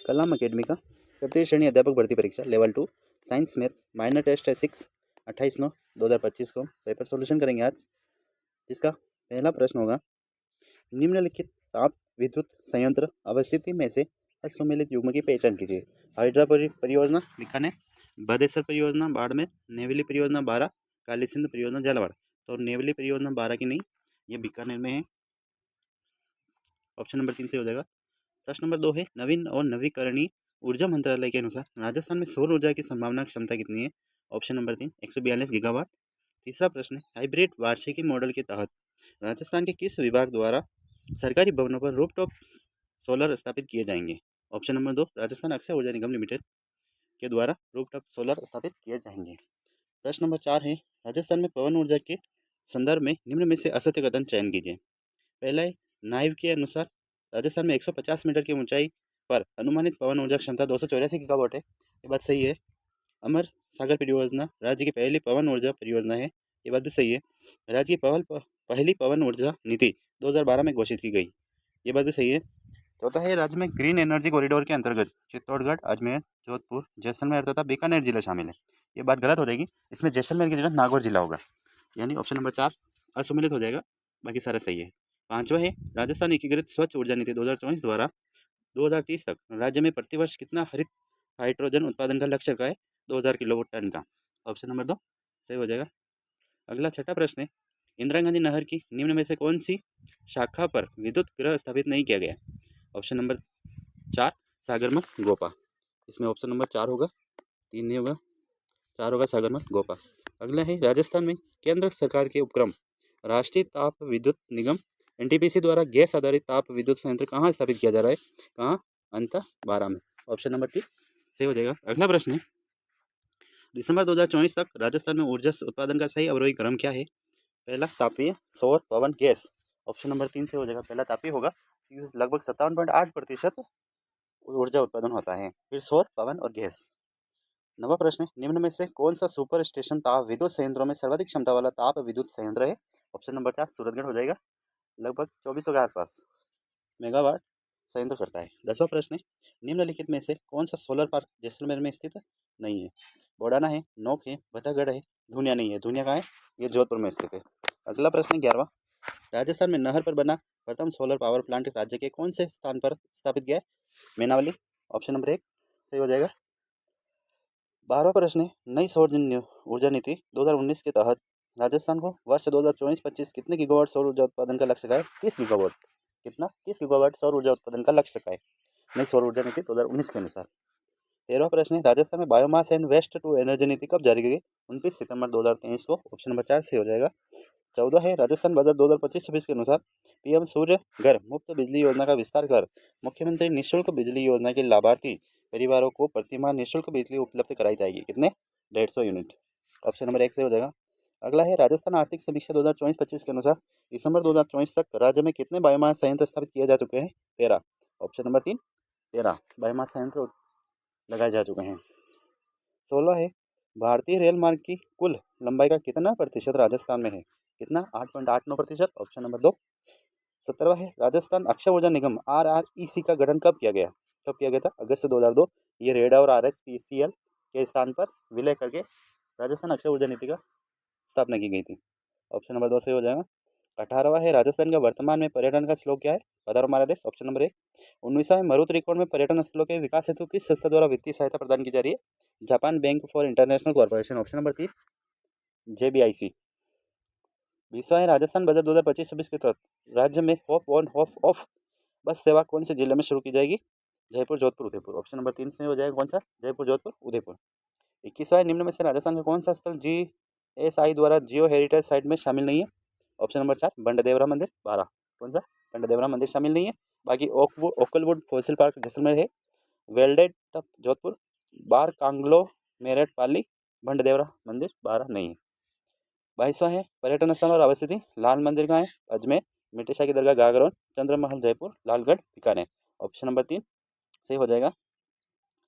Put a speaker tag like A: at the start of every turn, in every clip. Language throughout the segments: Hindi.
A: कलाम अकेडमी का तृतीय श्रेणी अध्यापक भर्ती परीक्षा level 2 science math minor test है 6 28/9/2025 को पेपर सॉल्यूशन करेंगे आज, जिसका पहला प्रश्न होगा निम्नलिखित ताप विद्युत संयंत्र अवस्थिति में से असुमेलित युग्म की पहचान कीजिए। हाइड्रा परियोजना बीकानेर, बदेसर परियोजना बाड़मेर, नेवली परियोजना बारा, काली सिंध परियोजना झालावाड़। तो नेवली परियोजना बारा की नहीं, ये बीकानेर में है। ऑप्शन नंबर 3 से हो जाएगा। प्रश्न नंबर 2 है नवीन और नवीकरणीय ऊर्जा मंत्रालय के अनुसार राजस्थान में सौर ऊर्जा की संभावना क्षमता कितनी है। Option number 3 142 gigawatt. तीसरा प्रश्न है हाइब्रिड वार्षिकी मॉडल के तहत राजस्थान के किस विभाग द्वारा सरकारी भवनों पर रूफटॉप सोलर स्थापित किए जाएंगे। ऑप्शन नंबर 2 राजस्थान अक्षय ऊर्जा निगम लिमिटेड के द्वारा रूफटॉप सोलर स्थापित किए जाएंगे। प्रश्न नंबर 4 है राजस्थान में पवन ऊर्जा के संदर्भ में निम्न में से असत्य कथन चयन कीजिए। पहला है नाइव के अनुसार राजस्थान में 150 मीटर की ऊंचाई पर अनुमानित पवन ऊर्जा क्षमता 284 गीगावाट है। ये बात सही है। अमर सागर परियोजना राज्य की पहली पवन ऊर्जा परियोजना है। ये बात भी सही है। राज्य की पहली पवन ऊर्जा नीति 2012 में घोषित की गई। ये बात भी सही है। चौथा है राज्य में ग्रीन एनर्जी कॉरिडोर के अंतर्गत चित्तौड़गढ़, अजमेर, जोधपुर, जैसलमेर तथा बीकानेर जिला शामिल है। ये बात गलत हो जाएगी, इसमें जैसलमेर की जगह नागौर जिला होगा, यानी ऑप्शन नंबर 4 असुमेलित हो जाएगा, बाकी सारा सही है। पांचवा है राजस्थान एकीकृत स्वच्छ ऊर्जा नीति 2024 द्वारा 2030 तक राज्य में प्रतिवर्ष कितना हरित हाइड्रोजन उत्पादन का लक्ष्य रखा है। 2000 किलोवाट टन का। ऑप्शन नंबर 2 सही हो जाएगा। अगला छठा प्रश्न है इंदिरा गांधी नहर की निम्न में से कौन सी शाखा पर विद्युत गृह स्थापित नहीं किया गया। Option number 4 Sagarmal Gopa. इसमें ऑप्शन नंबर 4 होगा, 3 नहीं होगा, 4 होगा सागरमल गोपा। अगला है राजस्थान में केंद्र सरकार के उपक्रम राष्ट्रीय ताप विद्युत निगम एनटीपीसी द्वारा गैस आधारित ताप विद्युत संयंत्र कहाँ स्थापित किया जा रहा है। कहाँ? बारा में। ऑप्शन नंबर 3 सही हो जाएगा। अगला प्रश्न है दिसंबर 2024 तक राजस्थान में ऊर्जा उत्पादन का सही अवरोही क्रम क्या है। पहला तापीय, सौर, पवन, गैस। ऑप्शन नंबर 3 से हो जाएगा। पहला तापीय होगा, लगभग 57.8% ऊर्जा उत्पादन होता है। फिर सौर, पवन और गैस। नवा प्रश्न है निम्न में से कौन सा सुपर स्टेशन ताप विद्युत संयंत्रों में सर्वाधिक क्षमता वाला ताप विद्युत संयंत्र है। ऑप्शन नंबर 4 सूरतगढ़ हो जाएगा, लगभग 2400 के आसपास मेगावाट संयंत्र करता है। 10वां प्रश्न है निम्नलिखित में से कौन सा सोलर पार्क जैसलमेर में स्थित नहीं है। बोडाना है, नोक है, बतागढ़ है, धुनिया नहीं है। धुनिया कहाँ है? ये जोधपुर में स्थित है। अगला प्रश्न 11वां राजस्थान में नहर पर बना प्रथम सोलर पावर प्लांट राज्य के कौन से स्थान पर स्थापित किया है। मेनावली। ऑप्शन नंबर 1 सही हो जाएगा। 12वां प्रश्न है नई सौर ऊर्जा नीति 2019 के तहत राजस्थान को वर्ष 2024-25 कितने गीगावाट सौर ऊर्जा उत्पादन का लक्ष्य रखा है। 30 गीगावाट। कितना? 30 गीगावाट सौर ऊर्जा उत्पादन का लक्ष्य रखा है नई सौर ऊर्जा नीति 2019 के अनुसार। 13वां प्रश्न है राजस्थान में biomass and waste to energy नीति कब जारी की गई। 29 सितंबर 2023 को। ऑप्शन नंबर 4 से हो जाएगा। 14 है राजस्थान बजट 2025-26 के अनुसार पीएम सूर्य घर मुफ्त बिजली योजना का विस्तार कर मुख्यमंत्री निःशुल्क बिजली योजना के लाभार्थी परिवारों को प्रतिमाह निःशुल्क बिजली उपलब्ध कराई जाएगी। कितने? 150 यूनिट। ऑप्शन नंबर 1 से हो जाएगा। अगला है राजस्थान आर्थिक समीक्षा 2024-25 के अनुसार दिसंबर 2024 तक राज्य में कितने बायोमास संयंत्र स्थापित किए जा चुके हैं। 13। ऑप्शन नंबर 3 13 बायोमास संयंत्र लगाए जा चुके हैं। 16 है भारतीय रेल मार्ग की कुल लंबाई का कितना प्रतिशत राजस्थान में है। कितना? 8.89%। Option number 2। 17वां है राजस्थान अक्षय ऊर्जा निगम RREC का गठन कब किया गया। कब किया गया था? अगस्त 2002। ये रेडा और RSPCL के स्थान पर विलय करके राजस्थान अक्षय ऊर्जा नीति का स्थापना की गई थी। ऑप्शन नंबर 2 से हो जाएगा। 18वां है राजस्थान का वर्तमान में पर्यटन का श्लोक क्या है। बता रहा हमारा देश। Option number 1। 19वां मरुत रिकॉर्ड में पर्यटन स्थलों के विकास हेतु किस संस्था द्वारा वित्तीय सहायता प्रदान की जा रही है। Japan bank for international corporation. Option number 3 JBIC। 20वां है राजस्थान बजट 2025-26 के तहत राज्य में हॉप ऑन हॉप ऑफ बस सेवा कौन से जिले में शुरू की जाएगी। जयपुर, जोधपुर, उदयपुर। ऑप्शन नंबर 3 से हो जाएगा। कौन सा? जयपुर, जोधपुर, उदयपुर। 21वां निम्न में से राजस्थान का कौन सा स्थल GSI द्वारा जियो हेरिटेज साइट में शामिल नहीं है। ऑप्शन नंबर 4 बंडदेवरा मंदिर, 12। कौन सा? बंडदेवरा मंदिर शामिल नहीं है। बाकी ओकलवुड फॉसिल पार्क जैसलमेर है, वेल्डेड टप जोधपुर, बार कांगलो मेरठ पाली, बंडदेवरा मंदिर 12 नहीं है। 22वां है पर्यटन स्थल और अवस्थिति लाल मंदिर कहाँ है। अजमेर, मिर्टी शाह की दरगाह गागरोन, चंद्रमहल जयपुर, लालगढ़ बीकानेर। ऑप्शन नंबर 3 सही हो जाएगा।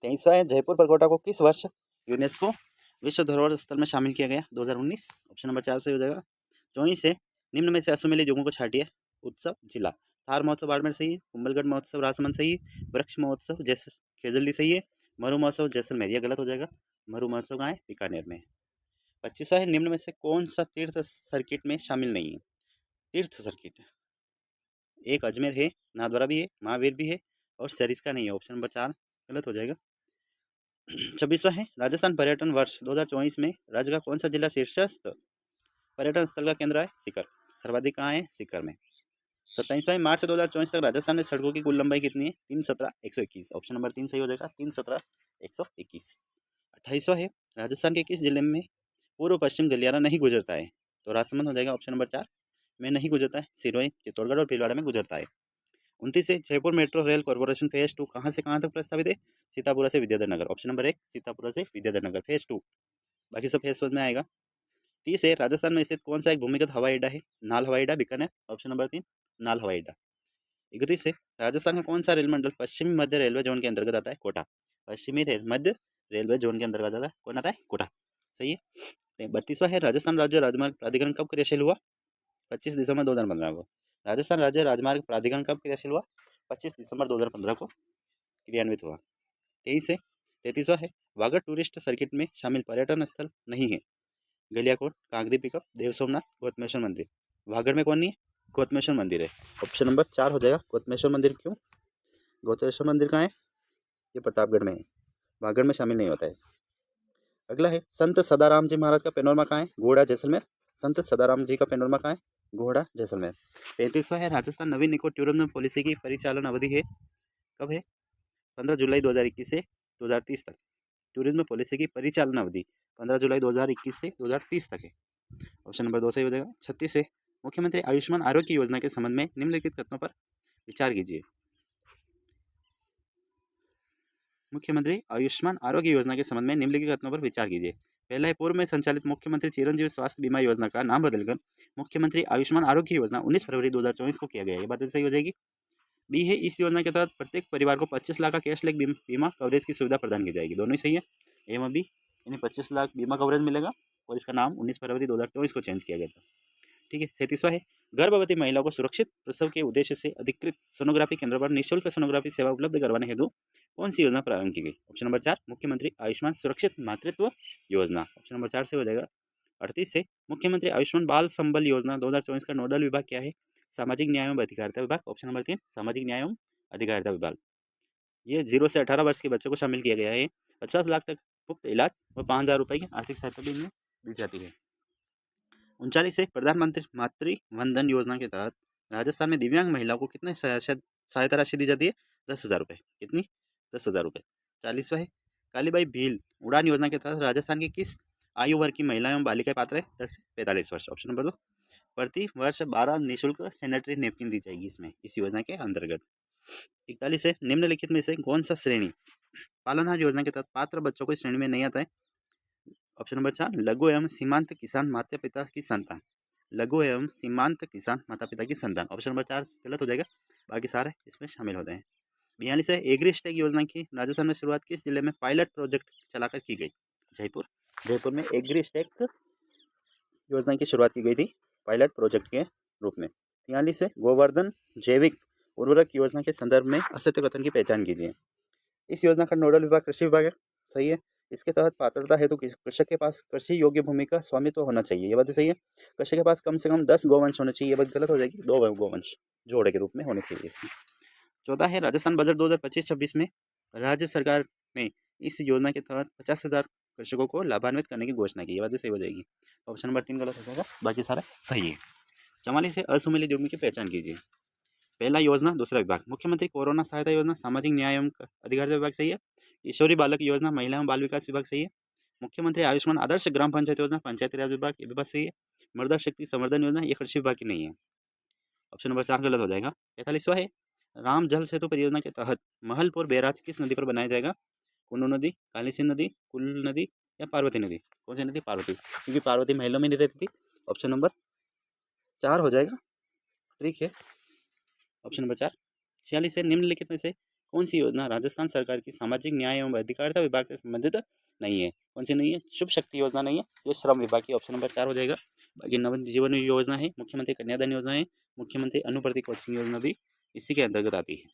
A: 23वां है जयपुर परकोटा को किस वर्ष यूनेस्को विश्व धरोहर स्थल में शामिल किया गया। 2019। ऑप्शन नंबर 4 से हो जाएगा। 24 है निम्न में से असुमेलित युगों को छाटिए। उत्सव जिला थार महोत्सव बाड़मेर सही है, कुंभलगढ़ महोत्सव राजसमंद सही है, वृक्ष महोत्सव जैसे खेजल्ली सही है। मरु महोत्सव जैसलमेर, ये गलत हो जाएगा। मरु महोत्सव कहाँ है? बीकानेर में। 25वां है, निम्न में से कौन सा तीर्थ सर्किट में शामिल नहीं है? तीर्थ सर्किट, एक अजमेर है, नाथद्वारा भी है, महावीर भी है, और सरिस्का नहीं है। ऑप्शन नंबर 4 गलत हो जाएगा। 26वां है, राजस्थान पर्यटन वर्ष 2024 में राज्य का कौन सा जिला शीर्षस्थ पर्यटन स्थल का केंद्र है? सीकर, सर्वाधिक कहाँ है? सीकर में। 27वां, मार्च 2024 तक राजस्थान में सड़कों की कुल लंबाई कितनी है? 317,121। ऑप्शन नंबर 3 सही हो जाएगा, 317,121। 28वां है, राजस्थान के किस जिले में पूर्व पश्चिम गलियारा नहीं गुजरता है? तो राजसमंद हो जाएगा। ऑप्शन नंबर 4 में नहीं गुजरता है, सिरोही, चित्तौड़गढ़ और भीलवाड़ा में गुजरता है। 29 है, Jaipur metro rail corporation phase 2 कहाँ से कहाँ तक प्रस्तावित है? सीतापुरा से विद्याधर नगर। ऑप्शन नंबर 1 सीतापुरा से विद्याधर नगर फेज 2, बाकी सब फेज समझ में आएगा। 30 है, राजस्थान में स्थित कौन सा एक भूमिगत हवाई अड्डा है? नाल हवाई अड्डा, बीकानेर। ऑप्शन नंबर 3 नाल हवाई अड्डा। 31 है, राजस्थान का कौन सा रेल मंडल पश्चिमी मध्य रेलवे जोन के अंतर्गत आता है? कोटा, पश्चिमी मध्य रेलवे जोन के अंतर्गत आता है। कौन आता है? कोटा, सही है। 32वां है, राजस्थान राज्य राजमार्ग प्राधिकरण कब क्रियाशील हुआ? 25 दिसंबर 2015 को। राजस्थान राज्य राजमार्ग प्राधिकरण कब क्रियाशील हुआ? 25 दिसंबर 2015 को क्रियान्वित हुआ। 33वां है, वागड़ टूरिस्ट सर्किट में शामिल पर्यटन स्थल नहीं है? गलियाकोट, कागदी पिकअप, देव सोमनाथ, गौतमेश्वर मंदिर। वागड़ में कौन नहीं है? गौतमेश्वर मंदिर है। ऑप्शन नंबर 4 हो जाएगा, गौतमेश्वर मंदिर। क्यों? गौतमेश्वर मंदिर कहाँ है? ये प्रतापगढ़ में है, वागड़ में शामिल नहीं होता है। अगला है, संत सदाराम जी महाराज का पैनोरमा कहाँ है? घोड़ा, जैसलमेर। संत सदाराम जी का पैनोरमा कहाँ है? घोड़ा, जैसलमेर। 35वां है, राजस्थान नवीन इको टूरिज्म पॉलिसी की परिचालन अवधि है? कब है? 15 जुलाई 2021 से 2030 तक। टूरिज्म पॉलिसी की परिचालन अवधि 15 जुलाई 2021 से 2030 तक है। ऑप्शन नंबर 2 सही हो जाएगा। 36 है, मुख्यमंत्री आयुष्मान आरोग्य योजना के संबंध में निम्नलिखित कथनों पर विचार कीजिए। मुख्यमंत्री आयुष्मान आरोग्य योजना के संबंध में निम्नलिखित कथनों पर विचार कीजिए। पहला है, पूर्व में संचालित मुख्यमंत्री चिरंजीवी स्वास्थ्य बीमा योजना का नाम बदलकर मुख्यमंत्री आयुष्मान आरोग्य योजना 19 फरवरी 2024 को किया गया। ये बात सही हो जाएगी। बी है, इस योजना के तहत प्रत्येक परिवार को 25 लाख का कैशलेस बीमा कवरेज की सुविधा प्रदान की जाएगी। दोनों ही सही है, ए और बी, यानी 25 लाख बीमा कवरेज मिलेगा और इसका नाम 19 फरवरी 2024 को चेंज किया गया था। ठीक है। 37वां है, गर्भवती महिलाओं को सुरक्षित प्रसव के उद्देश्य से अधिकृत सोनोग्राफी केंद्र पर निःशुल्क सोनोग्राफी सेवा उपलब्ध करवाने हेतु कौन सी योजना प्रारंभ की गई? ऑप्शन नंबर 4 मुख्यमंत्री आयुष्मान सुरक्षित मातृत्व योजना। ऑप्शन नंबर 4 से हो जाएगा। 38 से, मुख्यमंत्री आयुष्मान बाल संबल योजना 2024 का नोडल विभाग क्या है? सामाजिक न्याय एवं अधिकारिता विभाग। ऑप्शन नंबर 3 सामाजिक न्याय एवं अधिकारिता विभाग। ये 0 से 18 वर्ष के बच्चों को शामिल किया गया है। 50 लाख तक मुफ्त इलाज और 5,000 रुपए की आर्थिक सहायता भी इनमें दी जाती है। 39 से, प्रधानमंत्री मातृ वंदन योजना के तहत राजस्थान में दिव्यांग महिलाओं को कितने सहायता राशि दी जाती है? 10,000 रुपये। कितनी? 10,000 रुपये। 40वां है, कालीबाई भील उड़ान योजना के तहत राजस्थान की किस आयु वर्ग की महिलाएं एवं बालिकाएं पात्र है? 10 से 45 वर्ष। ऑप्शन नंबर 2 प्रति वर्ष 12 निःशुल्क सैनिटरी नैपकिन दी जाएगी इसमें, इस योजना के अंतर्गत। 41 है, निम्नलिखित में से कौन सा श्रेणी पालनहार योजना के तहत पात्र बच्चों को श्रेणी में नहीं आता है? ऑप्शन नंबर 4 लघु एवं सीमांत किसान माता पिता की संतान। लघु एवं सीमांत किसान माता पिता की संतान। ऑप्शन नंबर 4 गलत हो जाएगा, बाकी सारे इसमें शामिल होते हैं। 42 है, एग्रीस्टेक योजना की राजस्थान में शुरुआत किस जिले में पायलट प्रोजेक्ट चलाकर की गई? जयपुर। जयपुर में एग्रीस्टेक योजना की शुरुआत की गई थी पायलट प्रोजेक्ट के रूप में। 43 है, गोवर्धन जैविक उर्वरक योजना के संदर्भ में असत्य कथन की पहचान कीजिए। इस योजना का नोडल विभाग कृषि विभाग है। सही है। इसके तहत पात्रता हेतु कृषक के पास कृषि योग्य भूमि का स्वामित्व होना चाहिए। ये बात सही है। कृषक के पास कम से कम 10 गोवंश होने चाहिए। ये बात गलत हो जाएगी, 2 गोवंश जोड़े के रूप में होने चाहिए इसमें। 14 है, राजस्थान बजट 2025-26 में राज्य सरकार ने इस योजना के तहत 50,000 कृषकों को लाभान्वित करने की घोषणा की। ये बात सही हो जाएगी। ऑप्शन नंबर 3 गलत हो जाएगा, बाकी सारा सही है। 44 है, असुमेलित भूमि की पहचान कीजिए। पहला योजना, दूसरा विभाग। मुख्यमंत्री कोरोना सहायता योजना सामाजिक न्याय एवं अधिकारिता विभाग सही है। किशोरी बालक योजना महिला एवं बाल विकास विभाग सही है। मुख्यमंत्री आयुष्मान आदर्श ग्राम पंचायत योजना पंचायती राज विभाग, ये विभाग सही है। मृदा शक्ति संवर्धन योजना ये कृषि विभाग की नहीं है। ऑप्शन नंबर 4 गलत हो जाएगा। 45वां है, राम जल सेतु परियोजना के तहत महलपुर बैराज किस नदी पर बनाया जाएगा? कुन्नू नदी, काली सिंध नदी, कुल नदी या पार्वती नदी? कौन सी नदी? पार्वती, क्योंकि पार्वती महलों में नहीं रहती थी। ऑप्शन नंबर 4 हो जाएगा। ठीक है, ऑप्शन नंबर 4। 46 है, निम्नलिखित में से कौन सी योजना राजस्थान सरकार की सामाजिक न्याय एवं अधिकारिता विभाग से संबंधित नहीं है? कौन सी नहीं है? शुभ शक्ति योजना नहीं है, ये श्रम विभाग की। ऑप्शन नंबर 4 हो जाएगा। बाकी नव जीवन योजना है, मुख्यमंत्री कन्यादान योजना है, मुख्यमंत्री अनुप्रति कोचिंग योजना भी इसी के अंतर्गत आती है।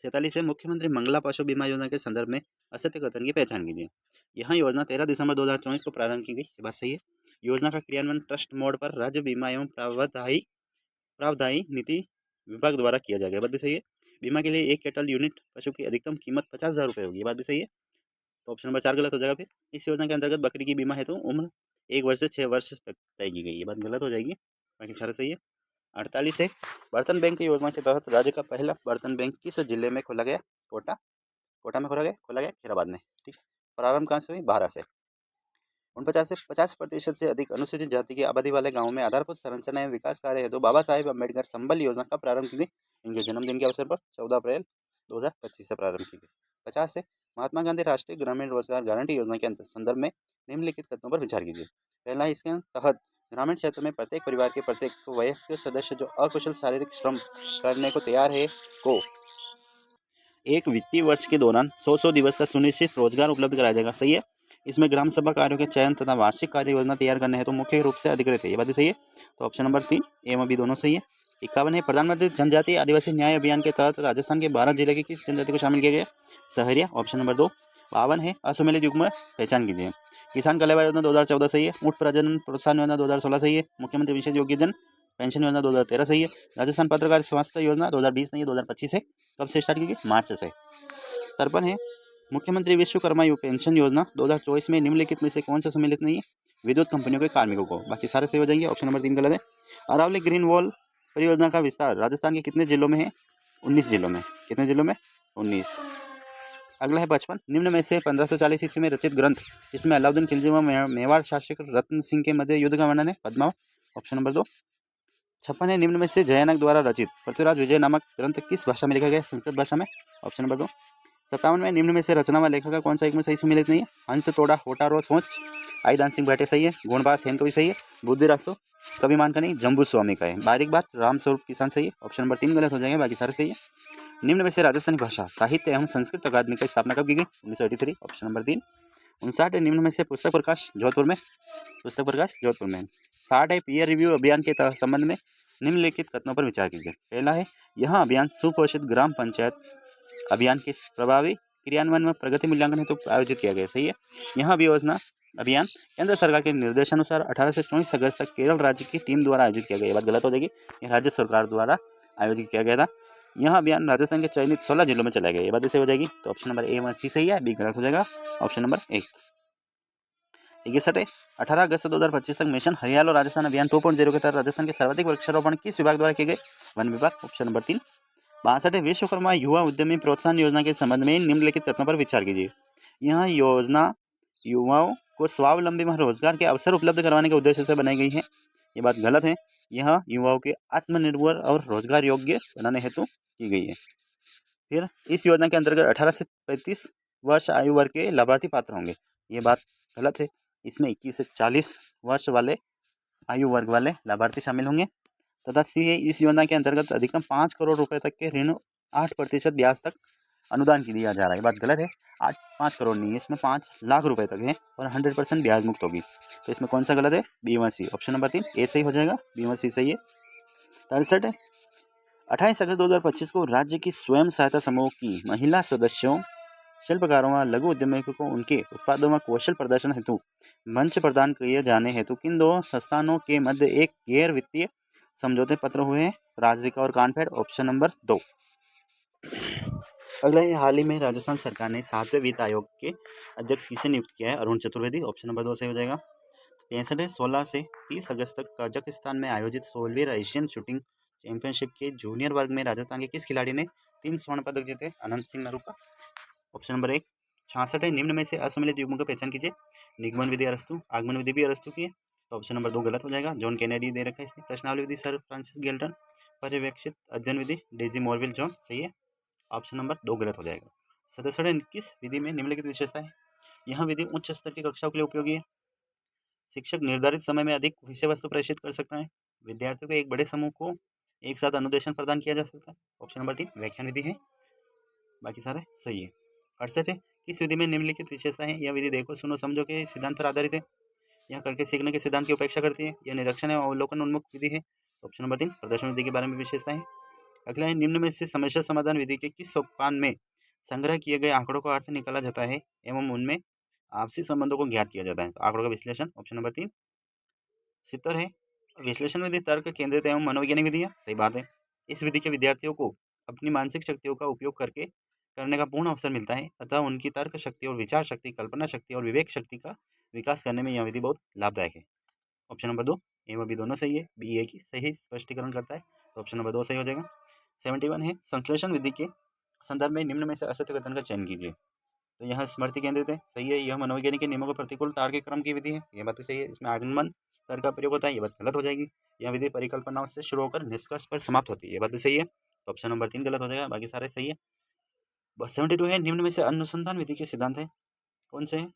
A: 47 है मुख्यमंत्री मंगला पशु बीमा योजना के संदर्भ में असत्य कथन की पहचान कीजिए। यह योजना 13 दिसंबर 2024 को प्रारंभ की गई, ये बात सही है। योजना का क्रियान्वयन ट्रस्ट मोड पर राज्य बीमा एवं प्रावधायी नीति विभाग द्वारा किया जाएगा, ये बात भी सही है। बीमा के लिए एक कैटल यूनिट पशु की अधिकतम कीमत 50,000 रुपये होगी, ये बात भी सही है। तो ऑप्शन नंबर 4 गलत हो जाएगा। फिर इस योजना के अंतर्गत बकरी की बीमा हेतु उम्र 1 वर्ष से 6 वर्ष तक तय की गई, ये बात गलत हो जाएगी, बाकी सारा सही है। 48 है बर्तन बैंक की योजना के तहत राज्य का पहला बर्तन बैंक किस जिले में खोला गया? कोटा में खोला गया खैराबाद में, ठीक है। प्रारंभ कहाँ से हुई? 12 से। 49 से 50% से अधिक अनुसूचित जाति की आबादी वाले गांवों में आधारभूत संरचना एवं विकास कार्य हेतु बाबा साहेब अम्बेडकर संबल योजना का प्रारंभ की गई। इनके जन्मदिन के अवसर पर 14 अप्रैल 2025 से प्रारंभ की गई। 50 से महात्मा गांधी राष्ट्रीय ग्रामीण रोजगार गारंटी योजना के संदर्भ में निम्नलिखित कथनों पर विचार कीजिए। पहला, इसके तहत ग्रामीण क्षेत्र में प्रत्येक परिवार के प्रत्येक वयस्क सदस्य जो अकुशल शारीरिक श्रम करने को तैयार है को एक वित्तीय वर्ष के दौरान 100 दिवस का सुनिश्चित रोजगार उपलब्ध कराया जाएगा, सही है। इसमें ग्राम सभा कार्यों के चयन तथा वार्षिक कार्य योजना तैयार करने हैं तो मुख्य रूप से अधिकृत है, ये बात भी सही है। तो ऑप्शन नंबर 3 ए और बी दोनों सही है। 51 है प्रधानमंत्री जनजातीय आदिवासी न्याय अभियान के तहत राजस्थान के 12 जिले के किस जनजाति को शामिल किया गया? Sahariya, option number 2। 52 है असुमेलित युग में पहचान कीजिए। किसान कल्याण योजना 2014 सही है। ऊँट प्रजनन प्रोत्साहन योजना 2016 सही है। मुख्यमंत्री विशेष योग्यजन पेंशन योजना 2013 सही है। राजस्थान पत्रकार स्वास्थ्य योजना 2020 नहीं है, 2025 है। कब से स्टार्ट की गई? मार्च से। 53 है मुख्यमंत्री विश्वकर्मा पेंशन योजना 2024 में निम्नलिखित में से कौन सा सम्मिलित नहीं है? विद्युत कंपनियों के कार्मिकों को। बाकी सारे सही हो जाएंगे, ऑप्शन नंबर 3 गलत है। अरावली ग्रीन वॉल परियोजना का विस्तार राजस्थान के कितने जिलों में है? 19 जिलों में। कितने जिलों में? 19। अगला है 55, निम्न में से 1540 ईस्वी में रचित ग्रंथ जिसमें अलाउद्दीन खिलजी व मेवाड़ शासक रत्न सिंह के मध्य युद्ध का वर्णन है? Padmaavat, option number 2। 56 है निम्न में से जयानक द्वारा रचित पृथ्वीराज विजय नामक ग्रंथ किस भाषा में लिखा गया? संस्कृत भाषा में, ऑप्शन नंबर 2। 57 में निम्न में से रचना व लेखक का कौन सा एक में सही सुमिलित नहीं है? हंस तोड़ा होटा रो सोच आई दान सिंह भाटे सही है। गुणबास हेन तो भी सही है। बुद्धि रासो कभी मान का नहीं जम्बू स्वामी का है। बारीक बात राम स्वरूप किसान सही है, ऑप्शन नंबर 3 गलत हो जाएंगे, बाकी सारे सही है। निम्न में से राजस्थानी भाषा साहित्य एवं संस्कृत अकादमी की स्थापना कब की गई? 1983, ऑप्शन नंबर 3। 59 निम्न में से पुस्तक प्रकाश जोधपुर में। 60 है पीयर रिव्यू अभियान के संबंध में निम्नलिखित कथनों पर विचार कीजिए। पहला है यह अभियान सुपोषित ग्राम पंचायत अभियान के प्रभावी क्रियान्वयन में प्रगति मूल्यांकन हेतु आयोजित किया गया, सही है। यह अभियान केंद्र सरकार के निर्देशानुसार 18 से 24 अगस्त तक केरल राज्य की टीम द्वारा आयोजित किया गया, ये बात गलत हो जाएगी। यह राज्य सरकार द्वारा आयोजित किया गया था। यह अभियान राजस्थान के चयनित 16 जिलों में चलाया गया, ये बात सही हो जाएगी। तो ऑप्शन नंबर ए व सी सही है, बी गलत हो जाएगा, ऑप्शन नंबर 1। 61 है 18 अगस्त 2025 तक मिशन हरियाला राजस्थान अभियान 2.0 के तहत राजस्थान के सर्वाधिक वृक्षारोपण किस विभाग द्वारा किए गए? वन विभाग, ऑप्शन नंबर 3। 62 है विश्वकर्मा युवा उद्यमी प्रोत्साहन योजना के संबंध में निम्नलिखित कथनों पर विचार कीजिए। यह योजना युवाओं को स्वावलंबी व रोजगार के अवसर उपलब्ध करवाने के उद्देश्य से बनाई गई है, ये बात गलत है। यह युवाओं के आत्मनिर्भर और रोजगार योग्य बनाने हेतु की गई है। फिर इस योजना के अंतर्गत 18 से 35 वर्ष आयु वर्ग के लाभार्थी पात्र होंगे, ये बात गलत है। इसमें 21 से 40 वर्ष वाले आयु वर्ग वाले लाभार्थी शामिल होंगे। तथा सी इस योजना के अंतर्गत अधिकतम 5 करोड़ रुपए तक के ऋण 8% ब्याज तक अनुदान की दिया जा रहा है, बात गलत है। 5 करोड़ नहीं है, इसमें 5 लाख रुपए तक है और 100% ब्याज मुक्त होगी। तो इसमें कौन सा गलत है? बी व सी, ऑप्शन नंबर 3 ए सही हो जाएगा, बी व सी सही है। 63 है 28 अगस्त 2025 को राज्य की स्वयं सहायता समूह की महिला सदस्यों शिल्पकारों व लघु उद्यमियों को उनके उत्पादों व कौशल प्रदर्शन हेतु मंच प्रदान किए जाने हेतु किन दो संस्थानों के मध्य एक गैर वित्तीय समझौते पत्र हुए हैं? राजविका और कानफेड, ऑप्शन नंबर 2। अगला है हाल ही में राजस्थान सरकार ने 7वें वित्त आयोग के अध्यक्ष किसे नियुक्त किया है? अरुण चतुर्वेदी, ऑप्शन नंबर 2 सही हो जाएगा। 65 है 16 से 30 अगस्त तक कजाकिस्तान में आयोजित 16वीं एशियन शूटिंग चैंपियनशिप के जूनियर वर्ग में राजस्थान के किस खिलाड़ी ने 3 स्वर्ण पदक जीते? Anant Singh Naruka, option number 1। 66 है निम्न में से असम्मिलित युग्मों की पहचान कीजिए। निगमन विधि अरस्तु, आगमन विधि भी अरस्तु की है, तो ऑप्शन नंबर 2 गलत हो जाएगा। जॉन कैनेडी दे रखा है इसने। प्रश्नावली विधि सर फ्रांसिस गेल्टन, पर्यवेक्षित अध्ययन विधि डेजी मॉर्विल जॉन, सही है, ऑप्शन नंबर 2 गलत हो जाएगा। 67 है किस विधि में निम्नलिखित विशेषता है? यह विधि उच्च स्तर की कक्षाओं के लिए उपयोगी है। शिक्षक निर्धारित समय में अधिक विषय वस्तु प्रेषित कर सकता है। विद्यार्थियों के एक बड़े समूह को एक साथ अनुदेशन प्रदान किया जा सकता है, ऑप्शन नंबर 3 व्याख्यान विधि है, बाकी सारे सही है। 68 है किस विधि में निम्नलिखित विशेषता है? यह विधि देखो सुनो समझो के सिद्धांत पर आधारित है। यह करके सीखने के सिद्धांत की उपेक्षा करती है। यह निरीक्षण एवं अवलोकन उन्मुख विधि है, ऑप्शन नंबर 3 प्रदर्शन विधि के बारे में विशेषता है। अगला है, निम्न में से समस्या समाधान विधि के किस सोपान में संग्रह किए गए आंकड़ों का अर्थ निकाला जाता है एवं उनमें आपसी संबंधों को ज्ञात किया जाता है? तो आंकड़ों का विश्लेषण, ऑप्शन नंबर 3। सितर है, विश्लेषण विधि तर्क केंद्रित एवं मनोवैज्ञानिक विधि है, सही बात है। इस विधि के विद्यार्थियों को अपनी मानसिक शक्तियों का उपयोग करके करने का पूर्ण अवसर मिलता है तथा उनकी तर्क शक्ति और विचार शक्ति, कल्पना शक्ति और विवेक शक्ति का विकास करने में यह विधि बहुत लाभदायक है। ऑप्शन नंबर 2 ए व बी दोनों सही है, बी ए की सही स्पष्टीकरण करता है, तो ऑप्शन नंबर 2 सही हो जाएगा। 71 है, संश्लेषण विधि के संदर्भ में निम्न में से असत्य कथन का चयन कीजिए। तो यह स्मृति केंद्रित है, सही है। यह मनोवैज्ञानिक के नियमों को प्रतिकूल तार्किक क्रम की विधि है, यह बात भी सही है। इसमें आगमन तर्क का प्रयोग होता है, यह बात गलत हो जाएगी। यह विधि परिकल्पनाओं से शुरू होकर निष्कर्ष पर समाप्त होती है, यह बात भी सही है। तो ऑप्शन नंबर 3 गलत हो जाएगा, बाकी सारे सही है। 72 है, निम्न में से अनुसंधान विधि के सिद्धांत है कौन से हैं?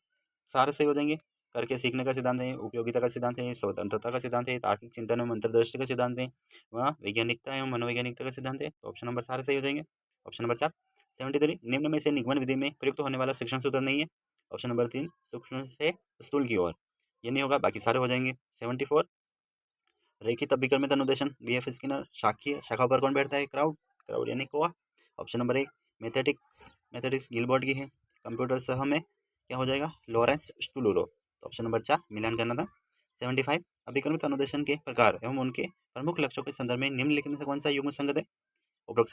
A: सारे सही हो जाएंगे। करके सीखने का सिद्धांत है, उपयोगिता का सिद्धांत है, स्वतंत्रता का सिद्धांत है, तार्किक चिंतन एवं अंतर्दृष्टि का सिद्धांत है, वहाँ वैज्ञानिकता एवं मनोवैज्ञानिकता का सिद्धांत है, तो ऑप्शन नंबर सारे सही हो जाएंगे। Option number 4। 73 निम्न में से निगमन विधि में प्रयुक्त होने वाला शिक्षण सूत्र नहीं है, ऑप्शन नंबर 3 सूक्ष्म से स्थूल की ओर, ये नहीं होगा, बाकी सारे हो जाएंगे। 74 रेखित अभिकर्मित अनुदेशन, BF स्किनर। शाखीय, शाखाओं पर कौन बैठता है? क्राउड, क्राउड यानी कोआ। ऑप्शन नंबर 1 मैथेटिक्स, मैथेटिक्स गिलबर्ट की है। कंप्यूटर सह में क्या हो जाएगा? लॉरेंस स्टूलोरो, तो ऑप्शन नंबर 4 मिलान करना था। 75 अभिकर्मित अनुदेशन के प्रकार एवं उनके प्रमुख लक्ष्यों के संदर्भ में निम्नलिखित में से कौन सा युग्म संगत है? उपरोक्त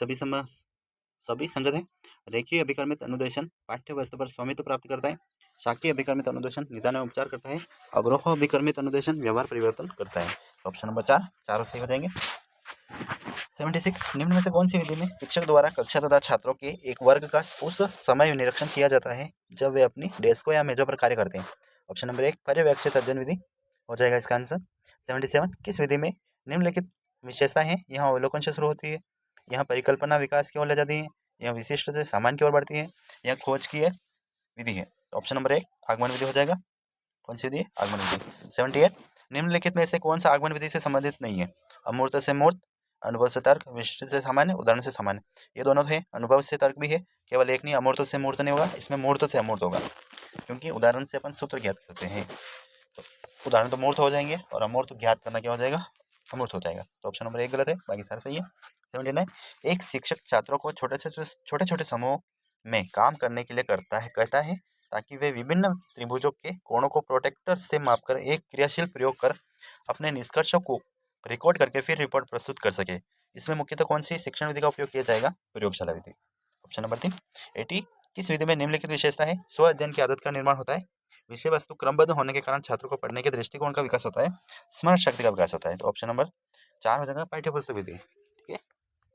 A: सभी संगत है। रेखीय अभिकर्मित अनुदेशन पाठ्य वस्तु पर स्वामित्व प्राप्त करता है। शाखीय अभिकर्मित अनुदेशन निदान एवं उपचार करता है। अवरोह अभिकर्मित अनुदेशन व्यवहार परिवर्तन करता है, ऑप्शन नंबर 4 चारों सही हो जाएंगे। 76 निम्न में से कौन सी विधि में शिक्षक द्वारा कक्षा तथा छात्रों के एक वर्ग का उस समय निरीक्षण किया जाता है जब वे अपनी डेस्कों या मेजों पर कार्य करते हैं? ऑप्शन नंबर 1 पर्यवेक्षित अध्ययन विधि हो जाएगा इसका आंसर। 77 किस विधि में निम्नलिखित विशेषता है? यहाँ अवलोकन से शुरू होती है, यहाँ परिकल्पना विकास की ओर ले जाती है, यह विशिष्ट से सामान्य की ओर बढ़ती है, यह खोज की विधि है। ऑप्शन नंबर 1 आगमन विधि हो जाएगा। कौन सी विधि है? आगमन विधि। 78 निम्नलिखित में से कौन सा आगमन विधि से संबंधित नहीं है? अमूर्त से मूर्त, अनुभव से तर्क, विशिष्ट से सामान्य, उदाहरण से सामान्य। ये दोनों है, अनुभव से तर्क भी है, केवल एक नहीं, अमूर्त से मूर्त नहीं होगा, इसमें मूर्त से अमूर्त होगा, क्योंकि उदाहरण से अपन सूत्र ज्ञात करते हैं। तो उदाहरण तो मूर्त हो जाएंगे और अमूर्त ज्ञात करना क्या हो जाएगा? अमूर्त हो जाएगा, तो ऑप्शन नंबर 1 गलत है, बाकी सारे सही है। 79 एक शिक्षक छात्रों को छोटे छोटे समूह में काम करने के लिए कहता है ताकि वे विभिन्न त्रिभुजों के कोणों को प्रोटेक्टर से मापकर एक क्रियाशील प्रयोग कर अपने निष्कर्षों को रिकॉर्ड करके फिर रिपोर्ट प्रस्तुत कर सके। इसमें मुख्यतः कौन सी शिक्षण विधि का उपयोग किया जाएगा? प्रयोगशाला विधि। Option number 3। 80 किस विधि में निम्नलिखित विशेषता है? स्व अध्ययन की आदत का निर्माण होता है, विषय वस्तु क्रमबद्ध होने के कारण छात्रों को पढ़ने के दृष्टिकोण का विकास होता है, स्मरण शक्ति का विकास होता है, तो ऑप्शन नंबर 4 हो जाएगा पाठ्य पुस्तक विधि। ठीक है,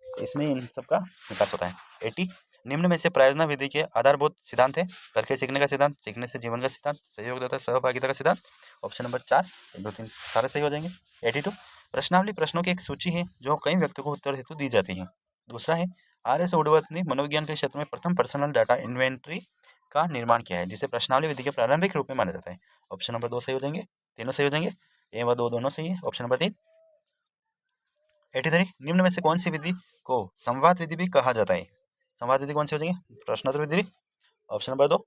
A: इसमें इन सबका विकास होता है। 80 निम्न में से प्रायोजना विधि के आधारभूत सिद्धांत है? करके सीखने का सिद्धांत, सीखने से जीवन का सिद्धांत, सहयोग तथा सहभागिता का सिद्धांत, ऑप्शन नंबर 4 1 2 3 सारे सही हो जाएंगे। 82 प्रश्नावली प्रश्नों की एक सूची है जो कई व्यक्तियों को उत्तर हेतु दी जाती है। दूसरा है आर्य वुडवर्थ ने मनोविज्ञान के क्षेत्र में प्रथम पर्सनल डाटा इन्वेंट्री का निर्माण किया है जिसे प्रश्नावली विधि के प्रारंभिक रूप में माना जाता है। ऑप्शन नंबर 2 सही हो जाएंगे, तीनों सही हो जाएंगे, ए व 2 दोनों सही है, ऑप्शन नंबर 3। 83 निम्न में से कौन सी विधि को संवाद विधि भी कहा जाता है? संवाद विधि कौन सी हो जाएगी? प्रश्नोत्तर विधि, ऑप्शन नंबर 2।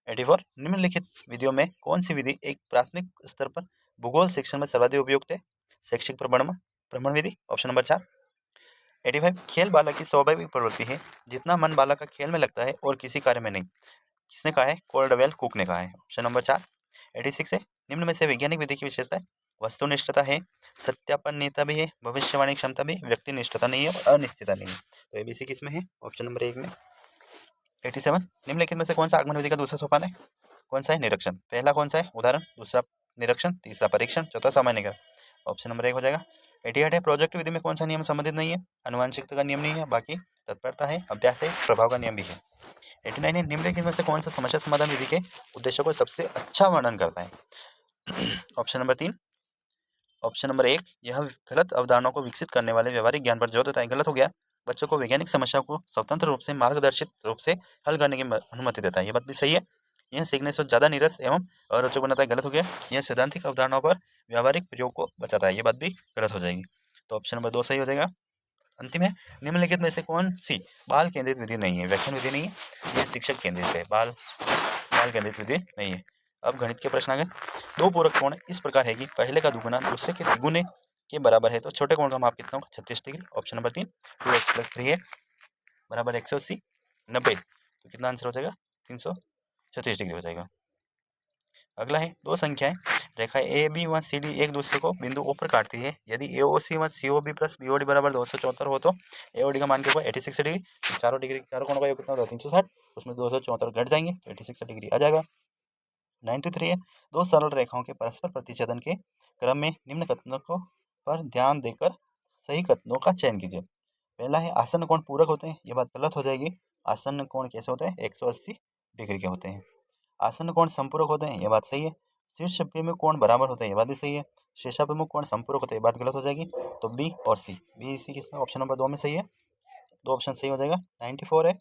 A: 84 निम्नलिखित विधियों में कौन सी विधि एक प्राथमिक स्तर पर भूगोल शिक्षण में सर्वाधिक उपयुक्त है? शैक्षिक भ्रमण विधि, ऑप्शन नंबर 4। 85 खेल बालक की स्वाभाविक प्रवृत्ति है, जितना मन बालक का खेल में लगता है और किसी कार्य में नहीं। किसने कहा है? कोल्डवेल कुक ने कहा है, ऑप्शन नंबर 4। 86 है निम्न में से वैज्ञानिक विधि की विशेषता है? वस्तुनिष्ठता है, सत्यापननीयता भी है, भविष्यवाणी क्षमता भी, व्यक्तिनिष्ठता नहीं है और अनिश्चितता नहीं है, तो एबीसी किसमें है? ऑप्शन नंबर 1 में। 87 निम्नलिखित में से कौन सा आगमन विधि का दूसरा सोपान है? कौन सा है? निरीक्षण। पहला कौन सा है? उदाहरण, दूसरा निरीक्षण, तीसरा परीक्षण, चौथा सामान्यकरण, ऑप्शन नंबर 1 हो जाएगा। 88 है प्रोजेक्ट विधि में कौन सा नियम संबंधित नहीं है? अनुवांशिकता का नियम नहीं है, बाकी तत्परता है, अभ्यास है, प्रभाव का नियम भी है। 89 है निम्नलिखित में से कौन सा समस्या समाधान विधि के उद्देश्यों को सबसे अच्छा वर्णन करता है? Option number 3। ऑप्शन नंबर 1 यह गलत अवधारणाओं को विकसित करने वाले व्यवहारिक ज्ञान पर जोर देता है, गलत हो गया। बच्चों को वैज्ञानिक समस्याओं को स्वतंत्र रूप से मार्गदर्शित रूप से हल करने की अनुमति देता है, ये बात भी सही है। यह सीखने से ज़्यादा नीरस एवं अरोचक बनाता है, गलत हो गया। यह सैद्धांतिक अवधारणाओं पर व्यावहारिक प्रयोग को बचाता है, ये बात भी गलत हो जाएगी, तो ऑप्शन नंबर 2 सही हो जाएगा। अंतिम है निम्नलिखित में से कौन सी बाल केंद्रित विधि नहीं है? व्याख्यान विधि नहीं है, यह शिक्षक केंद्रित है, बाल केंद्रित विधि नहीं है। अब गणित के प्रश्न आ गए। दो पूरक कोण इस प्रकार है कि पहले का दुगुना दूसरे के तिगुने के बराबर है तो छोटे कोण का माप कितना होगा 36 degree. Option number 3 2x plus 3x बराबर 180 90, तो कितना आंसर हो जाएगा 336 डिग्री हो जाएगा। अगला है दो संख्याएं रेखा ए बी व सी डी एक दूसरे को बिंदु ओ पर काटती है। यदि ए ओ सी व C O B plus B O D बराबर 274 हो तो ए ओ डी का मान क्या होगा 86 डिग्री। चारों डिग्री चारों कोणों का योग कितना होगा 360, उसमें 274 घट जाएंगे तो 86 डिग्री आ जाएगा। 93 है दो सरल रेखाओं के परस्पर प्रतिच्छेदन के क्रम में निम्न कथनों पर ध्यान देकर सही कथनों का चयन कीजिए। पहला है आसन्न कोण पूरक होते हैं, ये बात गलत हो जाएगी। आसन्न कोण कैसे होते हैं 180 डिग्री के होते हैं। आसन्न कोण संपूरक होते हैं, ये बात सही है। शीर्ष में कोण बराबर होते हैं, ये बात भी सही है। शीर्षाभिमुख कोण संपूरक होते हैं, ये बात गलत हो जाएगी। तो बी और सी, बी सी किसमें ऑप्शन नंबर 2 में सही है, दो ऑप्शन सही हो जाएगा। 94 है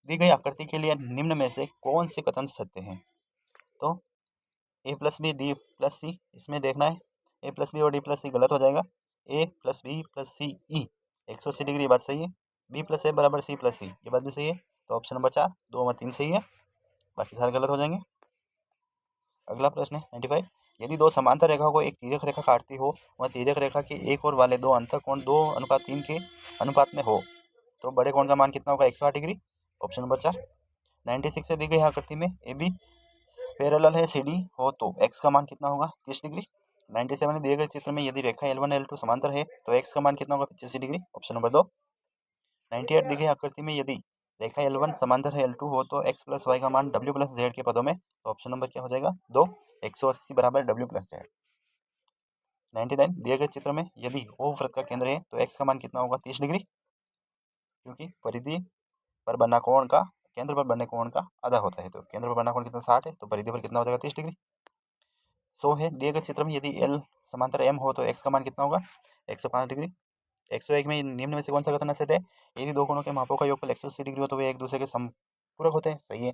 A: दी गई आकृति के लिए निम्न में से कौन से कथन सत्य हैं। तो ए प्लस बी डी प्लस सी, इसमें देखना है ए प्लस बी और डी प्लस सी गलत हो जाएगा। ए प्लस बी प्लस सी ई 180 डिग्री, ये बात सही है। बी प्लस ए बराबर सी प्लस सी, ये बात भी सही है। तो ऑप्शन नंबर 4 2 में 3 सही है, बाकी सारे गलत हो जाएंगे। अगला प्रश्न है 95 यदि दो समांतर रेखा को एक तिर्यक रेखा काटती हो वह तिर्यक रेखा के एक और वाले दो अंतर कोण 2:3 के अनुपात में हो तो बड़े कोण का मान कितना होगा 108 डिग्री। Option number 4। 96 से दी गई आकृति में ए बी पैरेलल है सी डी हो तो एक्स का मान कितना होगा 30 डिग्री। 97 दिए गए चित्र में यदि रेखा L1 L2 समांतर है तो एक्स का मान कितना होगा 85 डिग्री। Option number 2। 98 दी गई आकृति में यदि रेखा L1 समांतर है L2 हो तो x प्लस वाई का मान w प्लस जेड के पदों में, तो ऑप्शन नंबर क्या हो जाएगा 2 180 बराबर w प्लस जेड। 99 दिए गए चित्र में यदि O वृत्त का केंद्र है तो x का मान कितना होगा 30 डिग्री, क्योंकि परिधि पर बना कोण का केंद्र पर बने कोण का आधा होता है। तो केंद्र पर बना कोण कितना 60 है तो परिधि पर कितना हो जाएगा 30 डिग्री। 100 है दिए गए चित्र में यदि L समांतर M हो तो x का मान कितना होगा 105 डिग्री। 101 में निम्न में से कौन सा कथन सत्य है, यदि दो कोणों के मापों का योगफल 180 डिग्री हो तो वे एक दूसरे के समपूरक होते हैं, सही है।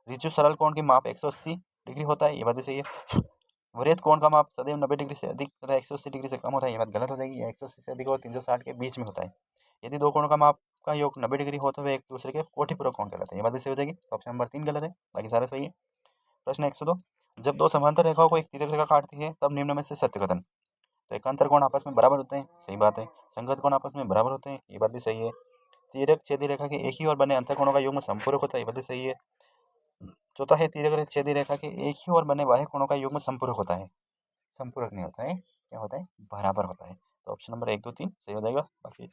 A: ऋजु सरल कोण की माप 180 डिग्री होता है, ये बात भी सही है। वृत्त कोण का माप सदैव 90 डिग्री से अधिक तथा 180 डिग्री से कम होता है, ये बात गलत हो जाएगी। 180 से अधिक और 360 के बीच में होता है। यदि दो कोणों का माप का योग 90 डिग्री हो तो वे एक दूसरे के कोटिपूरक कोण कहलाते हैं, ये बात भी सही हो जाएगी। ऑप्शन नंबर 3 गलत है, बाकी सारे सही है। प्रश्न 102 जब दो समांतर रेखाओं को एक तिर्यक रेखा काटती है तब निम्न में से सत्य कथन। तो एकांतर कोण आपस में बराबर होते हैं, सही बात है। संगत कोण आपस में बराबर होते हैं, ये बात भी सही है। तिर्यक छेदी रेखा के एक ही ओर बने अंतर कोणों का युग्म संपूरक होता है, ये बात भी सही है। चौथा है तिर्यक छेदी रेखा के एक ही ओर बने बाह्य कोणों का युग्म संपूरक होता है, संपूरक नहीं होता है, क्या होता है बराबर होता है। तो ऑप्शन नंबर 1 2 3 सही हो जाएगा, बाकी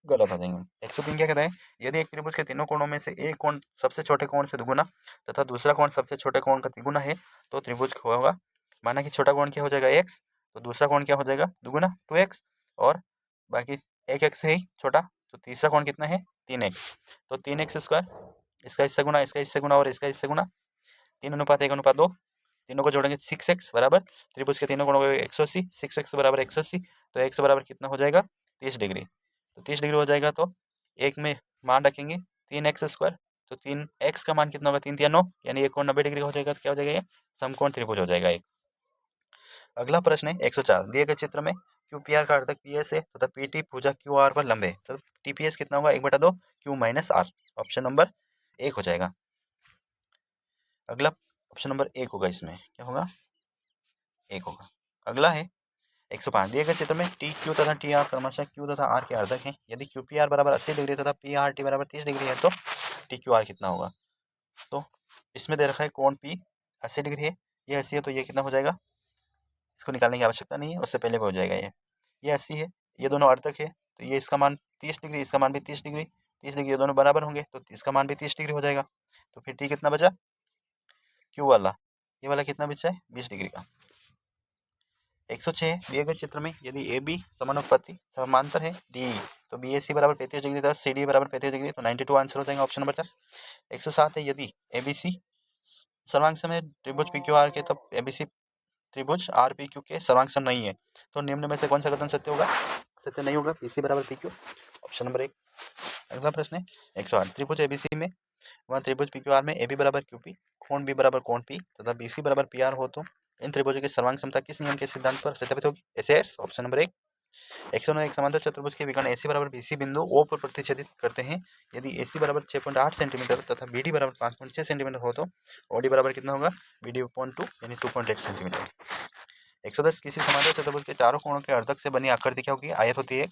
A: गलत हो जाएंगे। 103 क्या कहता है, यदि एक त्रिभुज के तीनों कोणों में से एक कोण सबसे छोटे कोण से दुगुना तथा दूसरा कोण सबसे छोटे कोण का तिगुना है तो त्रिभुज होगा। माना कि छोटा कोण क्या हो जाएगा x, तो दूसरा कोण क्या हो जाएगा दुगुना 2x, और बाकी एक x है ही छोटा, तो तीसरा कोण कितना है 3x, तो 3x स्क्वायर, इसका हिस्सा गुना इसका हिस्सा गुना और इसका हिस्सा गुना 3:1:2, तीनों को जोड़ेंगे 6x बराबर त्रिभुज के तीनों कोणों को 180, 6x बराबर 180, तो x बराबर कितना हो जाएगा 30 डिग्री। तो 30 डिग्री हो जाएगा तो एक में मान रखेंगे 3x स्क्वायर, तो 3x का मान कितना होगा 3 3 9, यानी एक कोण 90 डिग्री हो जाएगा, तो क्या हो जाएगा ये समकोण त्रिभुज हो जाएगा एक। अगला प्रश्न है 104 दिए गए चित्र में QPR का अर्धक PS है तथा PT भुजा QR पर लंबे है, तो TPS कितना होगा 1/2 Q minus R। Option number 1 हो जाएगा। अगला ऑप्शन नंबर 1 होगा, इसमें क्या होगा 1 होगा। अगला है 105 दिए गए चित्र में TQ तथा TR क्रमशः Q तथा R के अर्धक हैं। यदि QPR बराबर 80 डिग्री तथा PRT बराबर 30 डिग्री है तो TQR कितना होगा। तो इसमें दे रखा है कोण P 80 डिग्री है, ये 80 है, तो ये कितना हो जाएगा, इसको निकालने की आवश्यकता नहीं है, उससे पहले हो जाएगा ये 80 है, ये दोनों अर्धक है, तो ये इसका मान 30 डिग्री, इसका मान भी 30 डिग्री, 30 डिग्री, ये दोनों बराबर होंगे तो इसका मान भी 30 डिग्री हो जाएगा। तो फिर T कितना बचा Q वाला, ये वाला कितना बचा है 20 डिग्री का। 106 दिए गए चित्र में यदि ए बी समानुपाती समांतर है डी तो बी ए सी बराबर 35 डिग्री तथा सी डी बराबर 35 डिग्री, तो 92 आंसर हो जाएगा ऑप्शन नंबर 4। 107 है यदि ए बी सी सर्वांग है त्रिभुज पी क्यू आर के तब ए बी सी त्रिभुज आर पी क्यू के सर्वांग नहीं है, तो निम्न में से कौन सा कथन सत्य होगा, सत्य नहीं होगा, पी सी बराबर पी क्यू, ऑप्शन नंबर 1। अगला प्रश्न है 108 त्रिभुज एबीसी में वह त्रिभुज पी क्यू आर में ए बी बराबर क्यू पी कोण बी बराबर कोण पी तथा बी सी बराबर पी आर हो तो इन त्रिभुजों की सर्वांग क्षमता किस नियम के सिद्धांत पर सत्यापित होगी, एस ऑप्शन नंबर 1। 109 एक समांतर चतुर्भुज के विकर्ण AC बराबर BC बिंदु O पर प्रतिच्छेदित करते हैं। यदि AC बराबर 6.8 सेंटीमीटर तथा BD बराबर 5.6 सेंटीमीटर हो तो OD बराबर कितना होगा BD/2 यानी 2.8 सेंटीमीटर। 110 किसी समांतर चतुर्भुज के चारों कोणों के अर्धक से बनी आकृति क्या होगी? आयत होती है।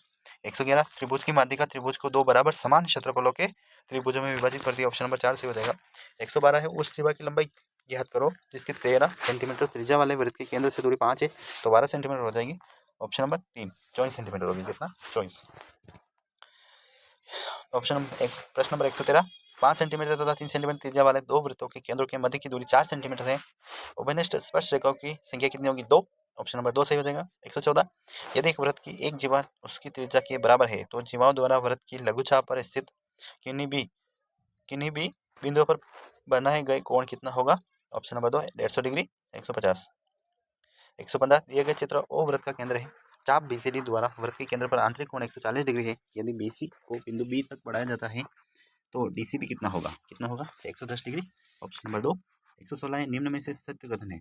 A: 111 त्रिभुज की माध्यिका त्रिभुज को दो बराबर समान क्षेत्रफलों के त्रिभुजों में विभाजित करती है। ऑप्शन नंबर 4 से हो जाएगा। 112 है उस जीवा की लंबाई ज्ञात करो जिसकी 13 सेंटीमीटर त्रिज्या वाले वृत्त के केंद्र से दूरी 5 है, तो 12 सेंटीमीटर हो जाएगी। ऑप्शन नंबर 3 24 सेंटीमीटर होगी। कितना? 24। ऑप्शन नंबर एक, प्रश्न नंबर 113 5 सेंटीमीटर तथा 3 सेंटीमीटर त्रिज्या वाले दो वृत्तों के केंद्रों के मध्य की दूरी 4 सेंटीमीटर है। उभयनिष्ठ स्पर्श रेखाओं की संख्या कितनी होगी? 2। ऑप्शन नंबर 2 सही हो जाएगा। 114 यदि एक वृत्त की एक जीवा उसकी त्रिज्या के बराबर है तो जीवाओं द्वारा वृत्त की लघुचाप पर स्थित किन्हीं भी बिंदुओं पर बनाए गए कोण कितना होगा? Option number 2 150 degree. 150 115 दिए गए चित्र ओ वृत्त का केंद्र है। चाप बीसीडी द्वारा वृत्त के केंद्र पर आंतरिक कोण 140 डिग्री है। यदि बीसी को बिंदु बी तक बढ़ाया जाता है तो डीसीबी कितना होगा? 110 डिग्री। ऑप्शन नंबर 2 116 है निम्न में से सत्य कथन है।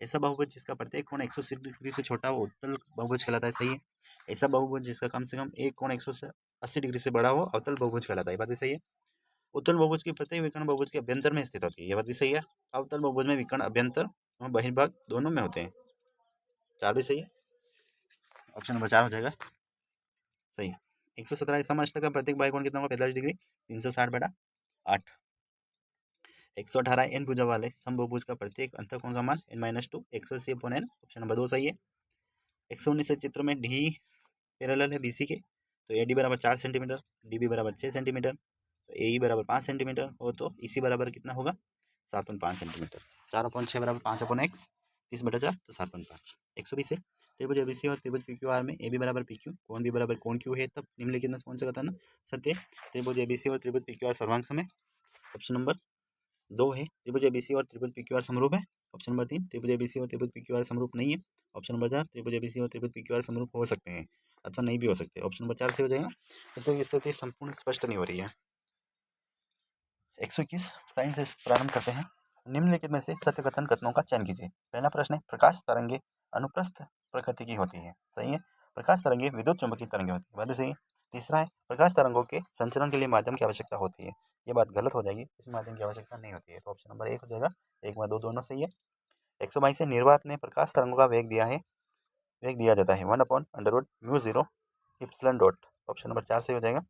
A: ऐसा बहुभुज जिसका प्रत्येक कोण 180 डिग्री से छोटा हो उत्तल बहुभुज कहलाता है। सही है। ऐसा बहुभुज जिसका कम से कम एक कोण 180 डिग्री से बड़ा हो अवतल बहुभुज कहलाता है। बात भी सही है। उत्तल बहुभुज की प्रत्येक विकर्ण बहुभुज के अभ्यंतर में स्थित होती है। यह बात भी सही है। अवतल बहुभुज में विकर्ण अभ्यंतर और बहिर्भाग दोनों में होते हैं। 4 भी सही है। ऑप्शन नंबर 4 हो जाएगा सही। 117 समअष्टक का प्रत्येक बाह्य कितना होगा? 45 डिग्री। 360/8। 118 एन भुजा वाले समबहुभुज का प्रत्येक अंतःकोण का मान n-2 180/n। ऑप्शन नंबर 2 सही है। 119 चित्र में डी पैरेलल है बीसी के, तो एडी बराबर 4 सेंटीमीटर, डीबी बराबर 6 सेंटीमीटर, तो एई बराबर 5 सेंटीमीटर हो तो इसी बराबर कितना होगा? 7.5 सेंटीमीटर। 4/6 बराबर 5/x 30/4 तो 7.5। 120 है त्रिभुज एबीसी और त्रिभुज पीक्यूआर में ए बी बराबर पी क्यू कोण बी बराबर कोण क्यू है तब निम्नलिखित में कौन सा कथन सत्य? त्रिभुज एबीसी और त्रिभुज पीक्यूआर सर्वांग समय। ऑप्शन नंबर 2 है त्रिभुज एबीसी और त्रिभुज पीक्यूआर समरूप है। ऑप्शन नंबर 3 त्रिभुज एबीसी और त्रिभुज पीक्यूआर समरूप नहीं है। ऑप्शन नंबर 4 त्रिभुज एबीसी और त्रिभुज पीक्यूआर समरूप हो सकते हैं अथवा नहीं भी हो सकते। ऑप्शन नंबर 4 से हो जाएगा। इससे स्थिति संपूर्ण स्पष्ट नहीं हो रही है। 121 साइंस से प्रारंभ करते हैं। निम्नलिखित में से सत्य कथन कथनों का चयन कीजिए। पहला प्रश्न है प्रकाश तरंगे अनुप्रस्थ प्रकृति की होती है। सही है। प्रकाश तरंगे विद्युत चुंबकीय तरंगे होती है। बात सही है। तीसरा है प्रकाश तरंगों के संचरण के लिए माध्यम की आवश्यकता होती है। ये बात गलत हो जाएगी। इस माध्यम की आवश्यकता नहीं होती है, तो ऑप्शन नंबर 1 हो जाएगा। 1 व 2 दोनों सही है। 122 से निर्वात में प्रकाश तरंगों का वेग दिया जाता है 1/√μ0 इप्सिलॉन डॉट। ऑप्शन नंबर 4 सही हो जाएगा।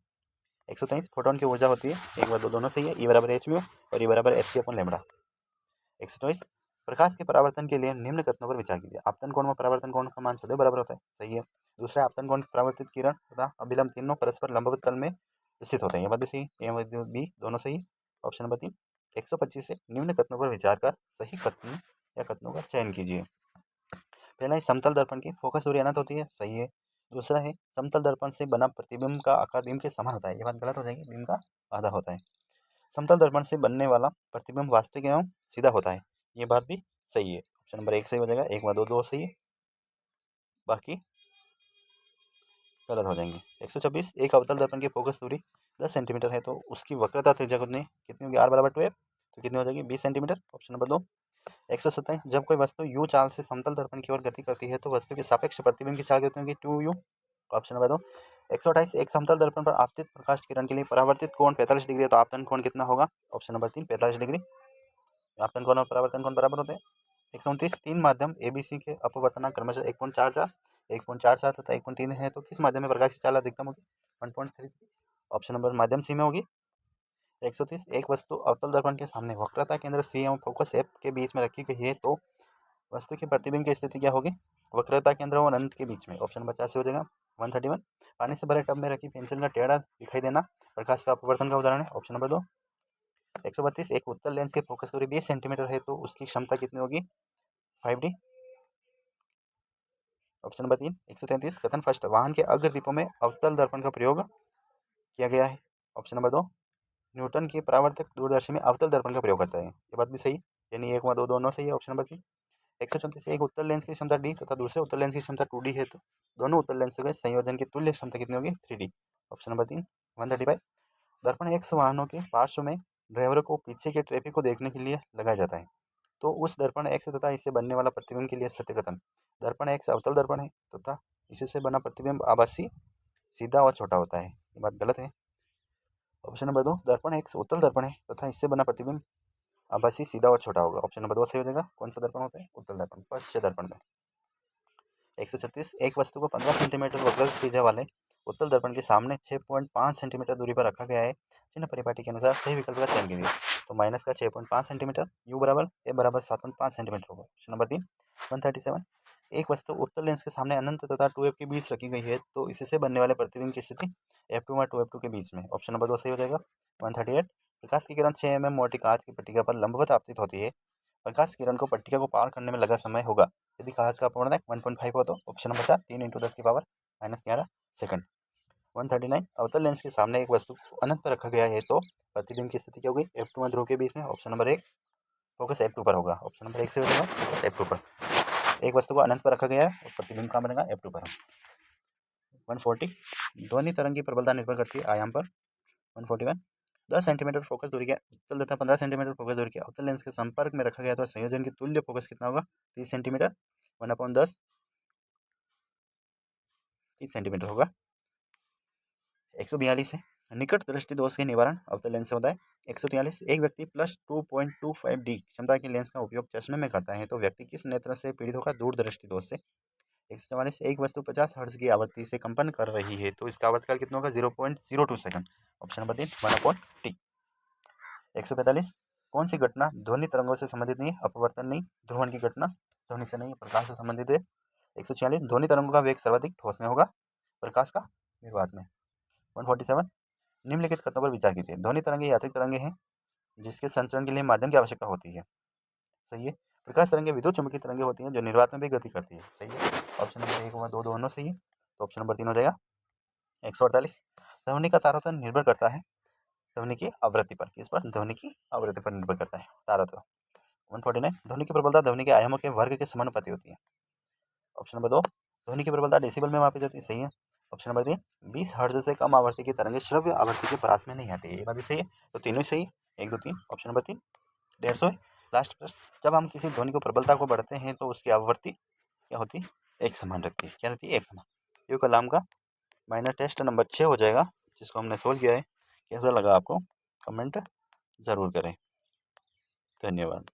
A: 123 फोटोन की ऊर्जा होती है 1 व 2 दोनों सही है। ई बराबर एच म्यू और ई बराबर एच सी अपन लैम्बडा। 124 प्रकाश के परावर्तन के लिए निम्न कथनों पर विचार कीजिए। आपतन कोण व परावर्तन कोण का मान सदैव बराबर होता है। सही है। दूसरा आपतन कोण परावर्तित किरण तथा अभिलंब तीनों परस्पर लंबवत तल में स्थित होते हैं। ये बात भी सही। ए व बी दोनों सही। Option number 3। 125 से निम्न कथनों पर विचार कर सही कथन या कथनों का चयन कीजिए। पहला है समतल दर्पण की फोकस दूरी अनंत होती है। सही है। दूसरा है समतल दर्पण से बना प्रतिबिंब का आकार बीम के समान होता है। ये बात गलत हो जाएगी। बीम का आधा होता है। समतल दर्पण से बनने वाला प्रतिबिंब वास्तविक एवं सीधा होता है। ये बात भी सही है। ऑप्शन नंबर 1 सही हो जाएगा। 1 व 2 दो सही है, बाकी गलत हो जाएंगे। 126 एक अवतल दर्पण की फोकस दूरी 10 सेंटीमीटर है तो उसकी वक्रता त्रिज्या कितनी होगी? आर बराबर 12 तो कितनी हो जाएगी? 20 सेंटीमीटर। Option number 2। 127 जब कोई वस्तु यू चाल से समतल दर्पण की ओर गति करती है तो वस्तु के सापेक्ष प्रतिबिंब की चाल कितनी होगी? 2u। Option number 2। 128 एक समतल दर्पण पर आपतित प्रकाश किरण के लिए परावर्तित कोण 45 डिग्री है तो आपतन कोण कितना होगा? Option number 3 45 degree. आपतन कोण और परावर्तन कोण बराबर होते हैं। 129 तीन माध्यम एबीसी के अपवर्तनांक क्रमशः 1.44 1.47 तथा 1.3 है तो किस माध्यम में प्रकाश की चाल अधिकतम होगी? 1.3। ऑप्शन नंबर माध्यम सी में होगी। 130 एक वस्तु अवतल दर्पण के सामने वक्रता केंद्र सी एवं फोकस एफ के बीच में रखी गई है तो वस्तु के प्रतिबिंब की स्थिति क्या होगी? वक्रता केंद्र और अनंत के बीच में। ऑप्शन 50 से हो जाएगा। 131 पानी से भरे टब में रखी पेंसिल का टेढ़ा दिखाई देना प्रकाश का अपवर्तन का उदाहरण है। Option number 2। 132 एक उत्तल लेंस की फोकस दूरी 20 सेंटीमीटर है तो उसकी क्षमता कितनी होगी? 5D। Option number 3। 133 कथन फर्स्ट वाहन के अग्र दीपों में अवतल दर्पण का प्रयोग किया गया है। ऑप्शन नंबर 2 न्यूटन की परावर्तक दूरदर्शी में अवतल दर्पण का प्रयोग करता है। ये बात भी सही, यानी 1 व 2 दोनों सही है। Option number 3। 134 एक उत्तल लेंस की क्षमता डी तथा दूसरे उत्तल लेंस की क्षमता 2D है तो दोनों उत्तल लेंस के संयोजन की तुल्य क्षमता कितनी होगी? 3D। Option number 3। 135 दर्पण एक्स वाहनों के पार्श्व में ड्राइवर को पीछे के ट्रैफिक को देखने के लिए लगाया जाता है तो उस दर्पण एक्स तथा इससे बनने वाला प्रतिबिंब के लिए सत्य कथन। दर्पण एक्स अवतल दर्पण है तथा इससे बना प्रतिबिंब आभासी सीधा और छोटा होता है। ये बात गलत है। ऑप्शन नंबर 2 दर्पण एक्स उत्तल दर्पण है तथा इससे बना प्रतिबिंब आभासी सीधा और छोटा होगा। ऑप्शन नंबर 2 सही हो जाएगा। कौन सा दर्पण होता है? उत्तल दर्पण पश्च दर्पण में। 136 एक वस्तु को 15 सेंटीमीटर वक्र त्रिज्या वाले उत्तल दर्पण के सामने 6.5 सेंटीमीटर दूरी पर रखा गया है। चिन्ह परिपाटी के अनुसार सही विकल्प का चयन कीजिए। तो माइनस का 6.5 सेंटीमीटर, यू बराबर ए बराबर 7.5 सेंटीमीटर होगा। Option number 3। 137 एक वस्तु उत्तल लेंस के सामने अनंत तथा 2f के बीच रखी गई है, तो इससे बनने वाले प्रतिबिंब की स्थिति f2 और 2f2 के बीच में। ऑप्शन नंबर 2 सही हो जाएगा। 138 प्रकाश की किरण 6 mm मोटी कांच की पट्टिका पर लंबवत आपतित होती है। प्रकाश किरण को पट्टिका को पार करने में लगा समय होगा यदि कांच का अपूर्णांक 1.5 हो तो। ऑप्शन नंबर 4 3 × 10 की पावर -11 सेकंड। 139 अवतल लेंस के सामने एक वस्तु को अनंत पर रखा गया है, तो प्रतिबिंब की स्थिति क्या होगी f2 और ध्रुव के बीच में। ऑप्शन नंबर 1 फोकस f2 पर होगा। ऑप्शन नंबर 1 से हो जाएगा f2 पर। एक वस्तु को अनंत पर रखा गया है और प्रतिबिंब कहाँ बनेगा f2 पर। 140 ध्वनि तरंग की प्रबलता निर्भर करती है आयाम पर। 141 10 सेंटीमीटर फोकस दूरी के उत्तल तथा 15 सेंटीमीटर फोकस दूरी के अवतल लेंस के संपर्क में रखा गया तो संयोजन की तुल्य फोकस कितना होगा 30 सेंटीमीटर। 1/10 30 सेंटीमीटर होगा। 142 है निकट दृष्टि दोष के निवारण अवतल लेंस से होता है। 143 एक व्यक्ति +2.25D क्षमता के लेंस का उपयोग चश्मे में करता है, तो व्यक्ति किस नेत्र से पीड़ित होगा दूर दृष्टि दोष से। 144 एक वस्तु 50 हर्ट्ज की आवृत्ति से कंपन कर रही है, तो इसका आवर्तकाल कितना होगा 0.02 सेकंड। Option number 3 1/t। 145 कौन सी घटना ध्वनि तरंगों से संबंधित नहीं है, अपवर्तन नहीं, ध्रुवण की घटना ध्वनि से नहीं, प्रकाश से संबंधित है। 146 ध्वनि तरंगों का वेग सर्वाधिक ठोस में होगा, प्रकाश का निर्वात में। 147 निम्नलिखित कथनों पर विचार कीजिए। ध्वनि तरंगे यांत्रिक तरंगे हैं जिसके संचरण के लिए माध्यम की आवश्यकता होती है। सही है। प्रकाश तरंगे विद्युत चुंबकीय तरंगे होती हैं जो निर्वात में भी गति करती है। सही है। ऑप्शन नंबर 1 और 2 दोनों सही है, तो ऑप्शन नंबर 3 हो जाएगा। 148 ध्वनि का तारतम्य निर्भर करता है ध्वनि की आवृत्ति पर। किस पर? ध्वनि की आवृत्ति पर निर्भर करता है तारतम्य। 149 ध्वनि की प्रबलता ध्वनि के आयामों के वर्ग के समानुपाती होती है। ऑप्शन नंबर 2 ध्वनि की प्रबलता डेसिबल में मापी जाती है। सही है। ऑप्शन नंबर 3 20 हर्ट्ज से कम आवृत्ति की तरंगे श्रव्य आवृत्ति के पास में नहीं आती है। ये बात भी सही है, तो तीनों ही सही है। 1 2 3 ऑप्शन नंबर 3 150 है। लास्ट प्रश्न जब हम किसी ध्वनि को प्रबलता को बढ़ाते हैं तो उसकी आवृत्ति क्या होती है एक समान रहती है। क्या रहती है एक समान। ये कलाम का माइनर टेस्ट नंबर 6 हो जाएगा जिसको हमने सोल्व किया है। कैसा लगा आपको कमेंट ज़रूर करें। धन्यवाद।